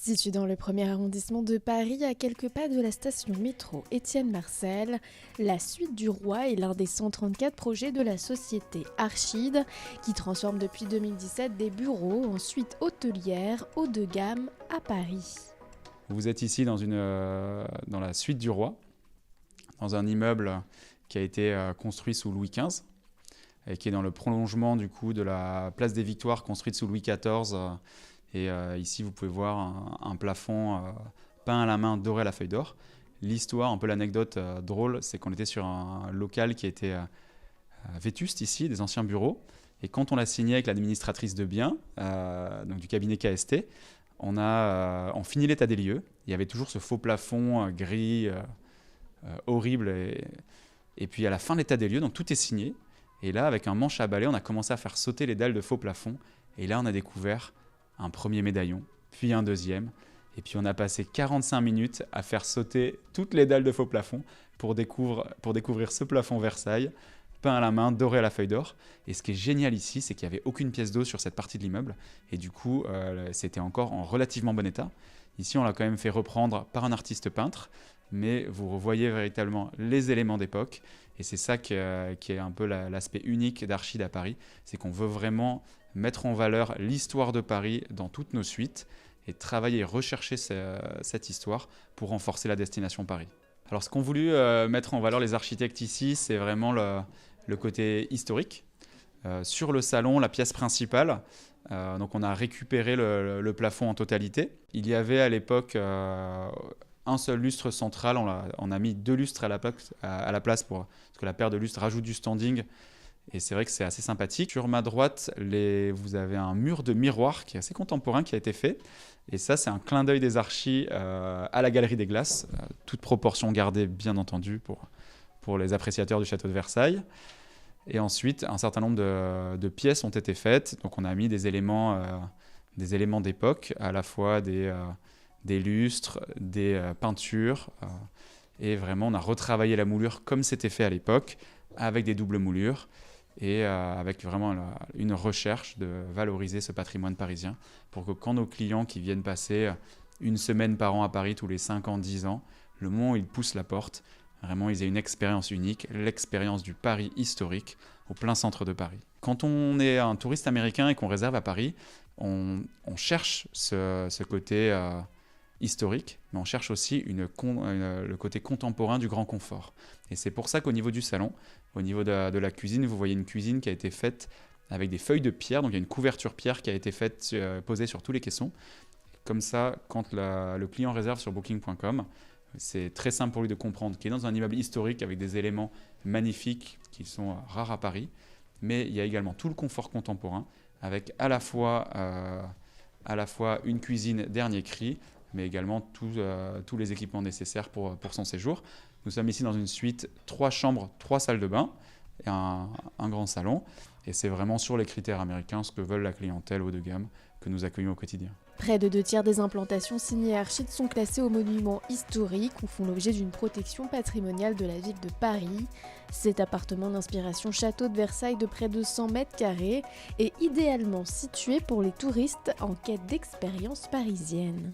Situé dans le premier arrondissement de Paris, à quelques pas de la station métro Étienne Marcel, la Suite du Roi est l'un des 134 projets de la société Archid, qui transforme depuis 2017 des bureaux en suites hôtelières haut de gamme à Paris. Vous êtes ici dans la Suite du Roi, dans un immeuble qui a été construit sous Louis XV et qui est dans le prolongement du coup de la place des Victoires construite sous Louis XIV. Ici, vous pouvez voir un plafond peint à la main doré à la feuille d'or. L'histoire, un peu l'anecdote drôle, c'est qu'on était sur un local qui était vétuste ici, des anciens bureaux. Et quand on l'a signé avec l'administratrice de biens, donc du cabinet KST, on finit l'état des lieux. Il y avait toujours ce faux plafond gris, horrible. Et puis à la fin de l'état des lieux, donc tout est signé. Et là, avec un manche à balai, on a commencé à faire sauter les dalles de faux plafond. Et là, on a découvert un premier médaillon, puis un deuxième. Et puis on a passé 45 minutes à faire sauter toutes les dalles de faux plafond pour découvrir ce plafond Versailles, peint à la main, doré à la feuille d'or. Et ce qui est génial ici, c'est qu'il n'y avait aucune pièce d'eau sur cette partie de l'immeuble. Et du coup, c'était encore en relativement bon état. Ici, on l'a quand même fait reprendre par un artiste peintre, mais vous revoyez véritablement les éléments d'époque. Et c'est ça qui est un peu l'aspect unique d'Archid à Paris, c'est qu'on veut vraiment mettre en valeur l'histoire de Paris dans toutes nos suites et travailler et rechercher cette histoire pour renforcer la destination Paris. Alors ce qu'ont voulu mettre en valeur les architectes ici, c'est vraiment le côté historique. Sur le salon, la pièce principale, donc on a récupéré le plafond en totalité. Il y avait à l'époque un seul lustre central, on a mis deux lustres à la place parce que la paire de lustres rajoute du standing. Et c'est vrai que c'est assez sympathique. Sur ma droite, vous avez un mur de miroir qui est assez contemporain qui a été fait. Et ça, c'est un clin d'œil des archis à la Galerie des Glaces, toute proportion gardée, bien entendu, pour les appréciateurs du château de Versailles. Et ensuite, un certain nombre de pièces ont été faites. Donc on a mis des éléments d'époque, à la fois des lustres, des peintures. Et vraiment, on a retravaillé la moulure comme c'était fait à l'époque, avec des doubles moulures. Et avec vraiment une recherche de valoriser ce patrimoine parisien pour que quand nos clients qui viennent passer une semaine par an à Paris tous les 5 ans, 10 ans, le moment où ils poussent la porte, vraiment ils aient une expérience unique, l'expérience du Paris historique au plein centre de Paris. Quand on est un touriste américain et qu'on réserve à Paris, on cherche ce côté historique, mais on cherche aussi le côté contemporain du grand confort. Et c'est pour ça qu'au niveau du salon, au niveau de la cuisine, vous voyez une cuisine qui a été faite avec des feuilles de pierre, donc il y a une couverture pierre qui a été faite, posée sur tous les caissons. Comme ça, quand le client réserve sur booking.com, c'est très simple pour lui de comprendre qu'il est dans un immeuble historique avec des éléments magnifiques qui sont rares à Paris, mais il y a également tout le confort contemporain avec à la fois une cuisine dernier cri, mais également tous les équipements nécessaires pour son séjour. Nous sommes ici dans une suite, 3 chambres, 3 salles de bain et un grand salon. Et c'est vraiment sur les critères américains, ce que veulent la clientèle haut de gamme, que nous accueillons au quotidien. Près de 2 tiers des implantations signées Archid sont classées aux monuments historiques ou font l'objet d'une protection patrimoniale de la ville de Paris. Cet appartement d'inspiration château de Versailles de près de 100 mètres carrés est idéalement situé pour les touristes en quête d'expériences parisiennes.